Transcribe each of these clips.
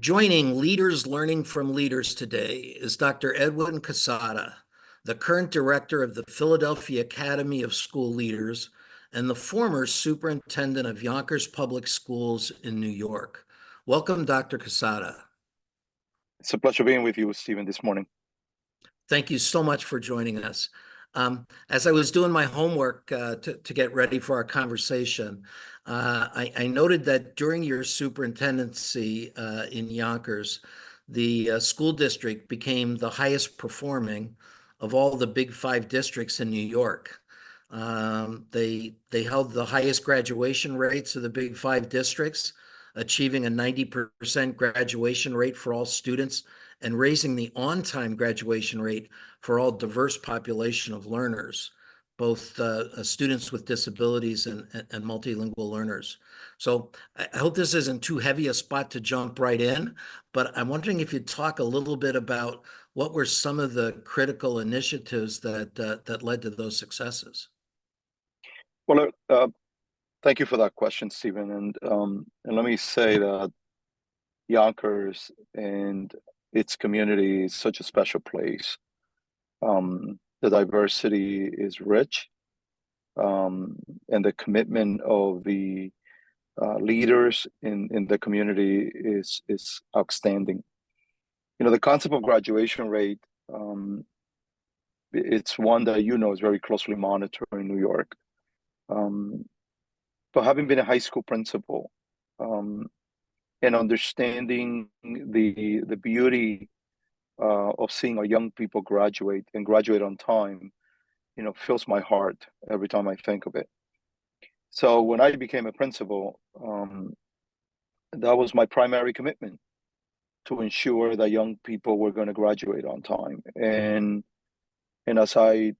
Joining Leaders Learning from Leaders today is Dr. Edwin Quezada, the current director of the Philadelphia Academy of School Leaders and the former superintendent of Yonkers Public Schools in New York. Welcome, Dr. Quezada. It's a pleasure being with you, Stephen, this morning. Thank you so much for joining us. As I was doing my homework to get ready for our conversation, I noted that during your superintendency in Yonkers, the school district became the highest performing of all the big five districts in New York. They held the highest graduation rates of the big five districts, achieving a 90% graduation rate for all students and raising the on-time graduation rate for all diverse population of learners, both students with disabilities and multilingual learners. So I hope this isn't too heavy a spot to jump right in, but I'm wondering if you'd talk a little bit about what were some of the critical initiatives that led to those successes. Well, thank you for that question, Stephen. And let me say that Yonkers and its community is such a special place. The diversity is rich, and the commitment of the leaders in the community is outstanding. You know, the concept of graduation rate, it's one that is very closely monitored in New York. But having been a high school principal, and understanding the beauty of seeing our young people graduate and graduate on time, fills my heart every time I think of it. So when I became a principal, that was my primary commitment, to ensure that young people were going to graduate on time. And as I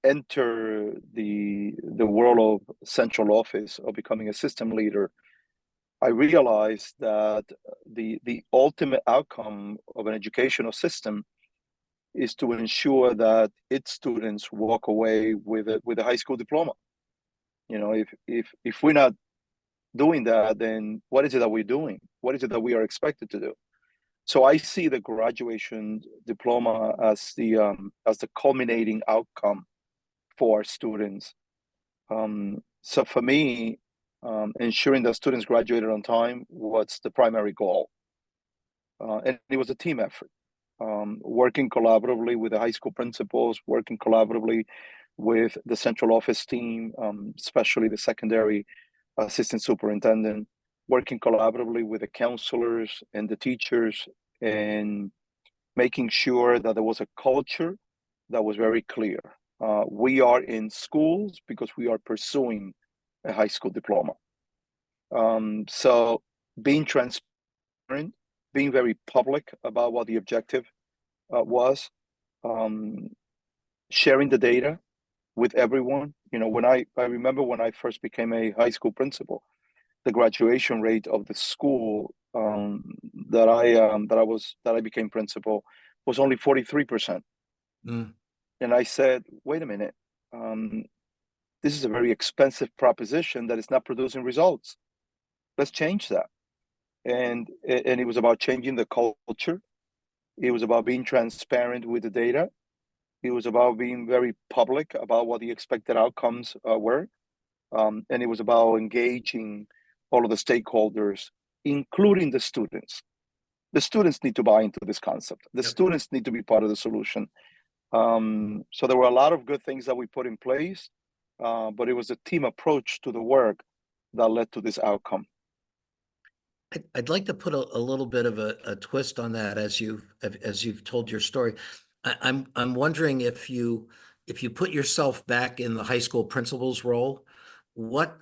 enter the world of central office, of becoming a system leader, I realized that the ultimate outcome of an educational system is to ensure that its students walk away with a high school diploma. You know, if we're not doing that, then what is it that we're doing? What is it that we are expected to do? So I see the graduation diploma as the culminating outcome for our students. So for me, ensuring that students graduated on time was the primary goal. And it was a team effort, working collaboratively with the high school principals, working collaboratively with the central office team, especially the secondary assistant superintendent, working collaboratively with the counselors and the teachers, and making sure that there was a culture that was very clear. We are in schools because we are pursuing a high school diploma. So being transparent, being very public about what the objective was, sharing the data with everyone. You know, when I remember when I first became a high school principal, the graduation rate of the school that I became principal was only 43%. Mm. And I said, wait a minute, this is a very expensive proposition that is not producing results. Let's change that. And it was about changing the culture. It was about being transparent with the data. It was about being very public about what the expected outcomes were. And it was about engaging all of the stakeholders, including the students. The students need to buy into this concept. The students need to be part of the solution. So there were a lot of good things that we put in place, but it was a team approach to the work that led to this outcome. I'd like to put a little bit of a twist on that as you've told your story. I'm wondering if you put yourself back in the high school principal's role, what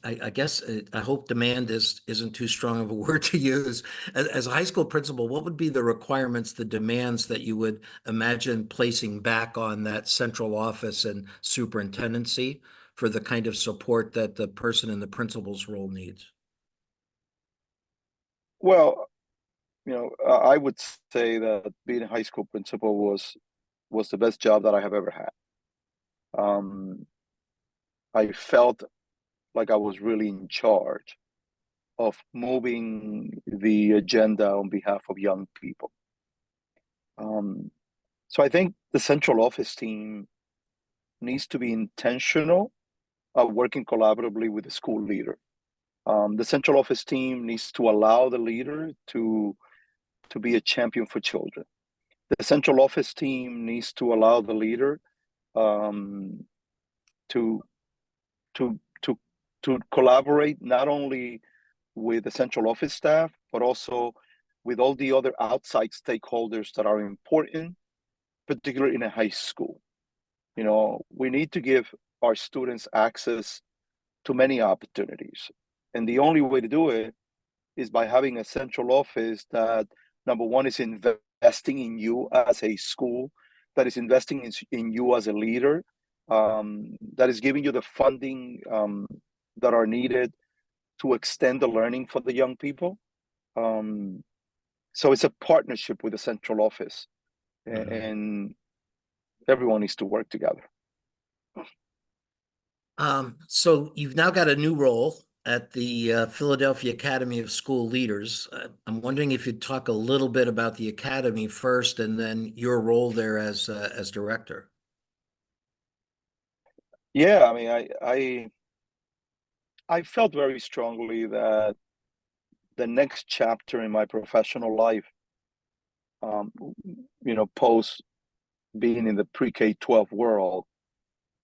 I guess I hope demand isn't too strong of a word to use. As a high school principal, what would be the requirements, the demands that you would imagine placing back on that central office and superintendency for the kind of support that the person in the principal's role needs? Well, I would say that being a high school principal was the best job that I have ever had. I felt like I was really in charge. of moving the agenda on behalf of young people. So I think the central office team needs to be intentional working collaboratively with the school leader. The central office team needs to allow the leader to be a champion for children. The central office team needs to allow the leader to to to to collaborate not only with the central office staff, but also with all the other outside stakeholders that are important, particularly in a high school. You know, we need to give our students access to many opportunities. And the only way to do it is by having a central office that, number one, is investing in you as a school, that is investing in you as a leader, that is giving you the funding that are needed to extend the learning for the young people. So it's a partnership with the central office, and everyone needs to work together. So you've now got a new role at the Philadelphia Academy of School Leaders. I'm wondering if you'd talk a little bit about the academy first, and then your role there as director. Yeah, I mean, I felt very strongly that the next chapter in my professional life, you know, post being in the pre-K-12 world,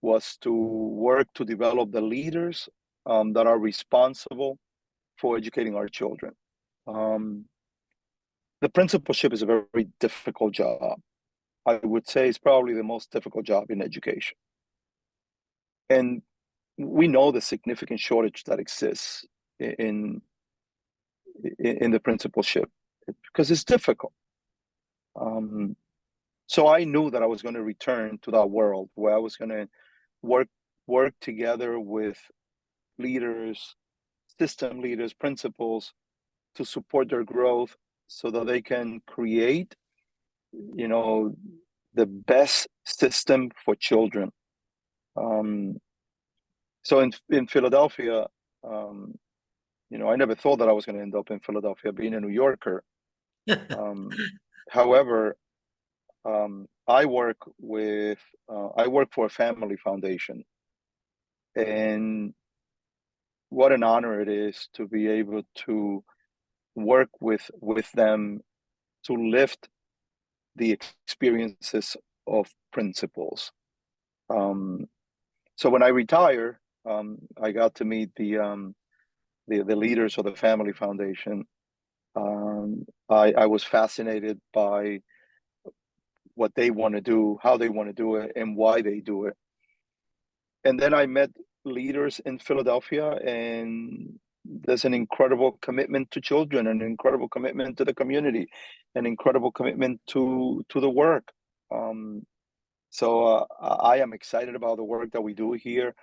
was to work to develop the leaders that are responsible for educating our children. The principalship is a very difficult job. I would say it's probably the most difficult job in education. And we know the significant shortage that exists in the principalship because it's difficult. So I knew that I was going to return to that world where I was going to work together with leaders, system leaders, principals, to support their growth so that they can create, you know, the best system for children. So in Philadelphia, you know, I never thought that I was going to end up in Philadelphia, being a New Yorker. However, I work for a family foundation, and what an honor it is to be able to work with them to lift the experiences of principals. So when I retire, I got to meet the leaders of the family foundation. I was fascinated by what they want to do, how they want to do it, and why they do it. And then I met leaders in Philadelphia, and there's an incredible commitment to children, an incredible commitment to the community, an incredible commitment to the work. So I am excited about the work that we do here.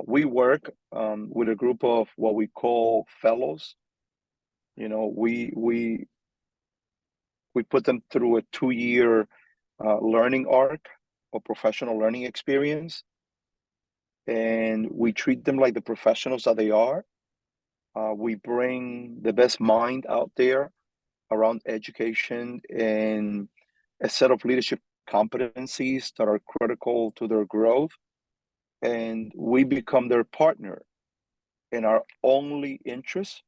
We work with a group of what we call fellows. You know, we put them through a 2-year learning arc or professional learning experience, and we treat them like the professionals that they are. We bring the best mind out there around education and a set of leadership competencies that are critical to their growth, and we become their partner. And our only interest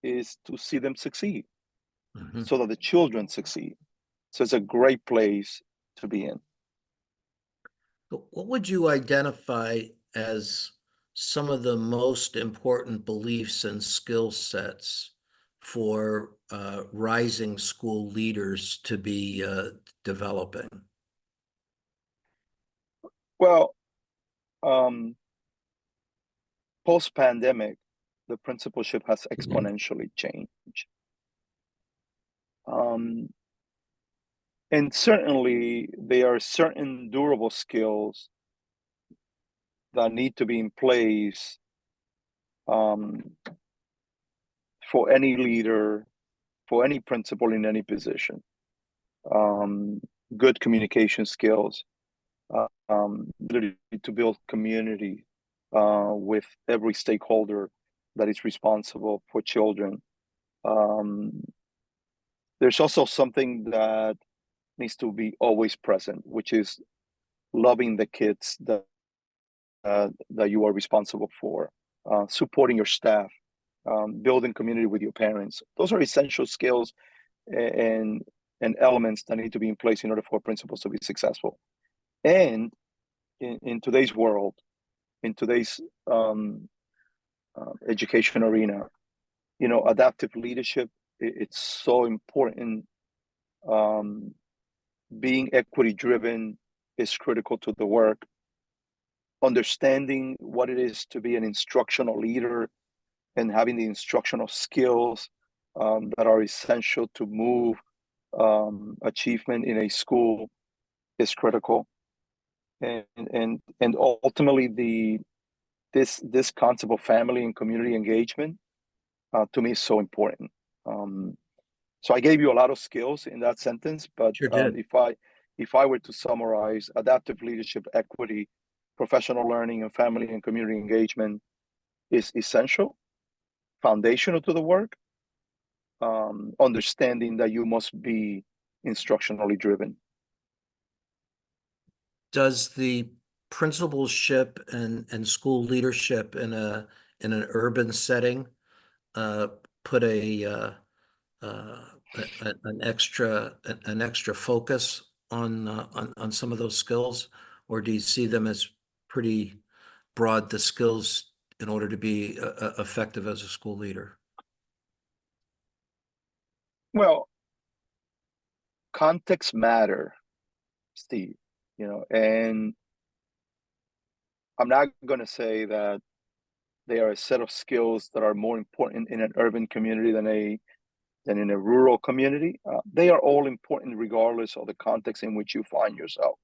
is to see them succeed so that the children succeed. So it's a great place to be in. What would you identify as some of the most important beliefs and skill sets for rising school leaders to be developing? Well, post-pandemic, the principalship has exponentially changed. And certainly there are certain durable skills that need to be in place for any leader, for any principal in any position. Good communication skills, ability to build community with every stakeholder that is responsible for children. There's also something that needs to be always present, which is loving the kids that you are responsible for, supporting your staff, building community with your parents. Those are essential skills and elements that need to be in place in order for principals to be successful. And in today's world, in today's education arena, adaptive leadership, it's so important. Being equity driven is critical to the work. Understanding what it is to be an instructional leader and having the instructional skills that are essential to move achievement in a school is critical. And ultimately this concept of family and community engagement to me is so important. So I gave you a lot of skills in that sentence, but Sure did. if I were to summarize, adaptive leadership, equity, professional learning, and family and community engagement is essential, foundational to the work. Understanding that you must be instructionally driven. Does the principalship and school leadership in an urban setting put an extra focus on some of those skills, or do you see them as pretty broad, the skills in order to be effective as a school leader? Well, context matter, Steve, and I'm not going to say that they are a set of skills that are more important in an urban community than in a rural community. They are all important regardless of the context in which you find yourself.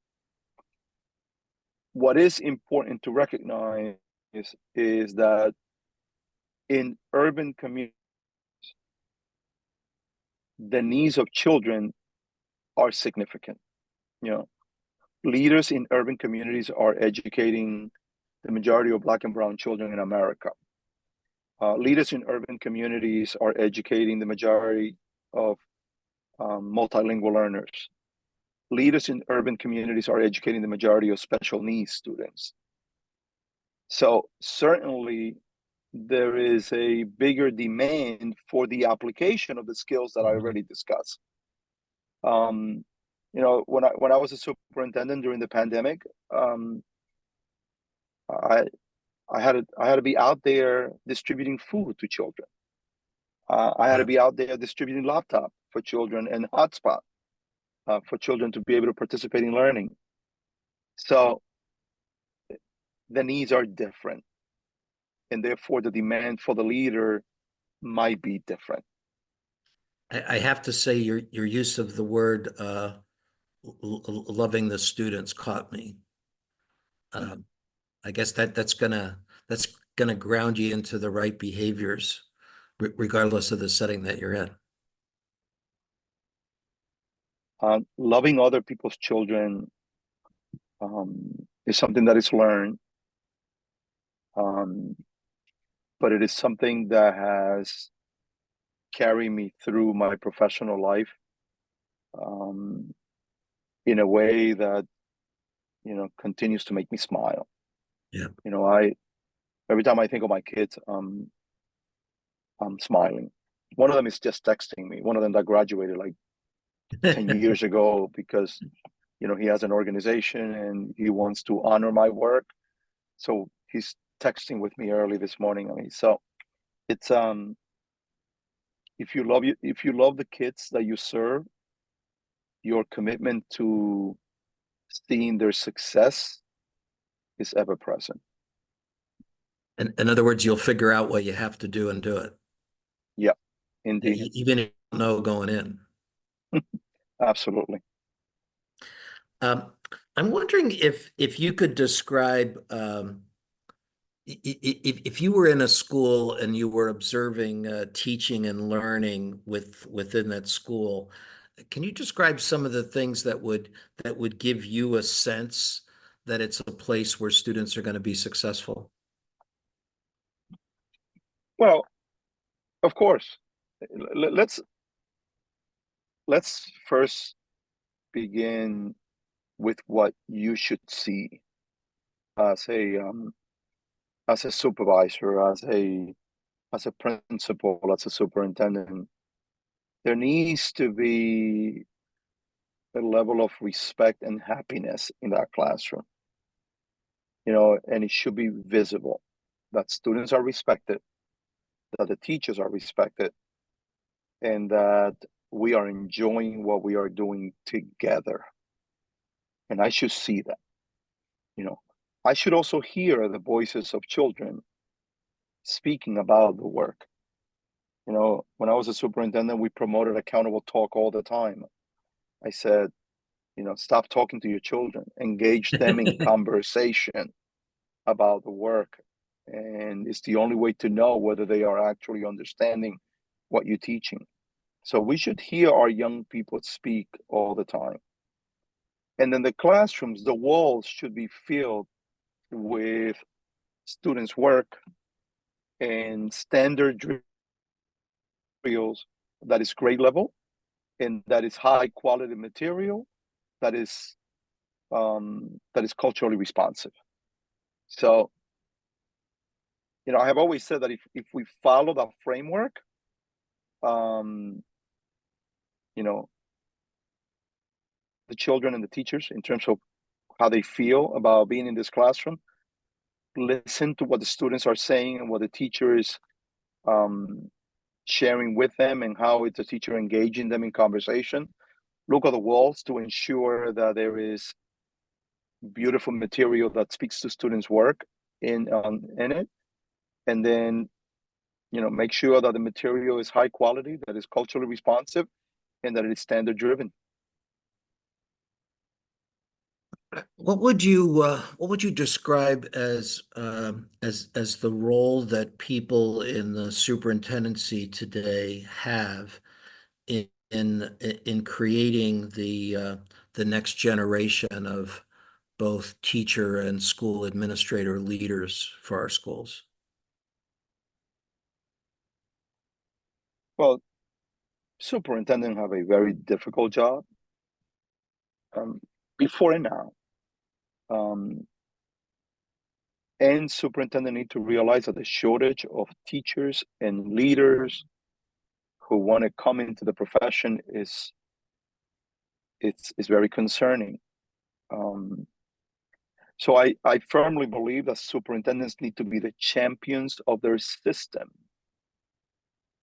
What is important to recognize is that in urban communities, the needs of children are significant. Leaders in urban communities are educating the majority of Black and brown children in America. Leaders in urban communities are educating the majority of multilingual learners. Leaders in urban communities are educating the majority of special needs students. So certainly there is a bigger demand for the application of the skills that I already discussed. When I was a superintendent during the pandemic, I had to be out there distributing food to children. I had to be out there distributing laptop for children and hotspot for children to be able to participate in learning. So the needs are different, and therefore the demand for the leader might be different. I have to say your use of the word loving the students caught me. I guess that's gonna ground you into the right behaviors, regardless of the setting that you're in. Loving other people's children is something that is learned, but it is something that has carried me through my professional life in a way that continues to make me smile. Yeah. Every time I think of my kids, I'm smiling. One of them is just texting me. One of them that graduated like 10 years ago because he has an organization and he wants to honor my work. So he's texting with me early this morning. So it's if you love the kids that you serve, your commitment to seeing their success is ever present. In other words, you'll figure out what you have to do and do it. Yeah, indeed. Even if you don't know going in. Absolutely. I'm wondering if you could describe if you were in a school and you were observing teaching and learning within that school, can you describe some of the things that would give you a sense that it's a place where students are going to be successful? Well, of course. Let's first begin with what you should see as a supervisor, as a principal, as a superintendent. There needs to be a level of respect and happiness in that classroom, and it should be visible that students are respected, that the teachers are respected, and that we are enjoying what we are doing together. And I should see that. I should also hear the voices of children speaking about the work. When I was a superintendent, we promoted accountable talk all the time. I said, stop talking to your children, engage them in conversation about the work. And it's the only way to know whether they are actually understanding what you're teaching. So we should hear our young people speak all the time. And then the classrooms, the walls should be filled with students' work and standard drills that is grade level and that is high quality material that is culturally responsive. So, I have always said that if we follow that framework, the children and the teachers, in terms of how they feel about being in this classroom, listen to what the students are saying and what the teacher is sharing with them, and how it's the teacher engaging them in conversation. Look at the walls to ensure that there is beautiful material that speaks to students' work in it, and then make sure that the material is high quality, that is culturally responsive, and that it is standard driven. What would you describe as the role that people in the superintendency today have in creating the next generation of both teacher and school administrator leaders for our schools? Well, superintendents have a very difficult job, before and now. And superintendent need to realize that the shortage of teachers and leaders who want to come into the profession is very concerning. So I firmly believe that superintendents need to be the champions of their system.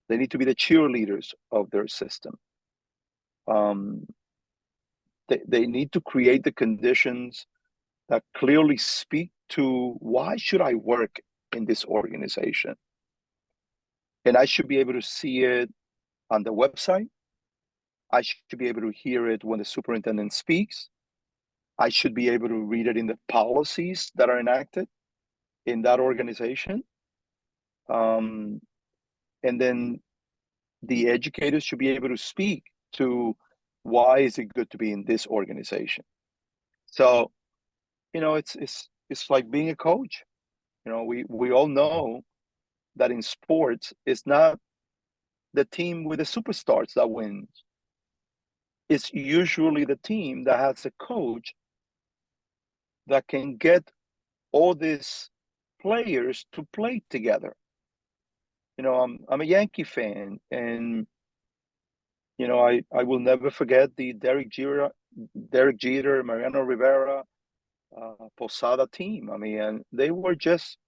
They need to be the cheerleaders of their system. They need to create the conditions that clearly speak to why should I work in this organization. And I should be able to see it on the website. I should be able to hear it when the superintendent speaks. I should be able to read it in the policies that are enacted in that organization. And then the educators should be able to speak to why is it good to be in this organization. So, it's like being a coach. We all know that in sports, it's not the team with the superstars that wins. It's usually the team that has a coach that can get all these players to play together. I'm a Yankee fan, and I will never forget the Derek Jeter, Mariano Rivera, Posada team. And they were just,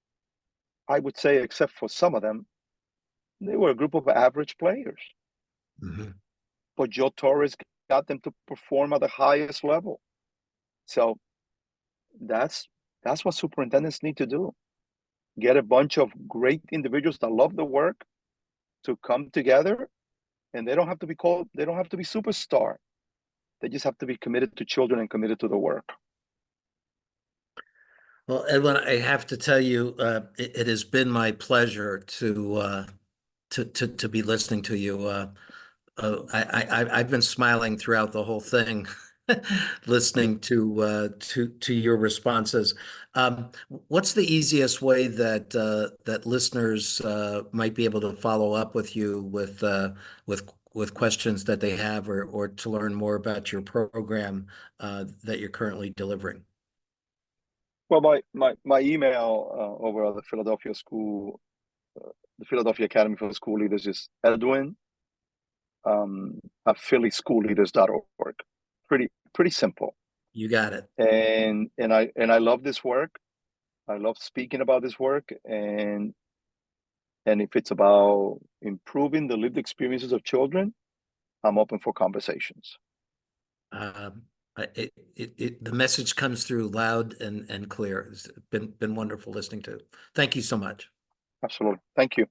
I would say, except for some of them, they were a group of average players. Mm-hmm. But Joe Torres got them to perform at the highest level. So that's what superintendents need to do. Get a bunch of great individuals that love the work to come together, and they don't have to be superstar. They just have to be committed to children and committed to the work. Well, Edwin, I have to tell you, it has been my pleasure to be listening to you. I've been smiling throughout the whole thing, listening to your responses. What's the easiest way that that listeners might be able to follow up with you with questions that they have, or to learn more about your program that you're currently delivering? Well, my email over at the Philadelphia Academy for School Leaders is Edwin at phillyschoolleaders.org. Pretty simple. You got it. And I love this work. I love speaking about this work, and if it's about improving the lived experiences of children, I'm open for conversations. Um, the message comes through loud and clear. It's been wonderful listening to. Thank you so much. Absolutely. Thank you.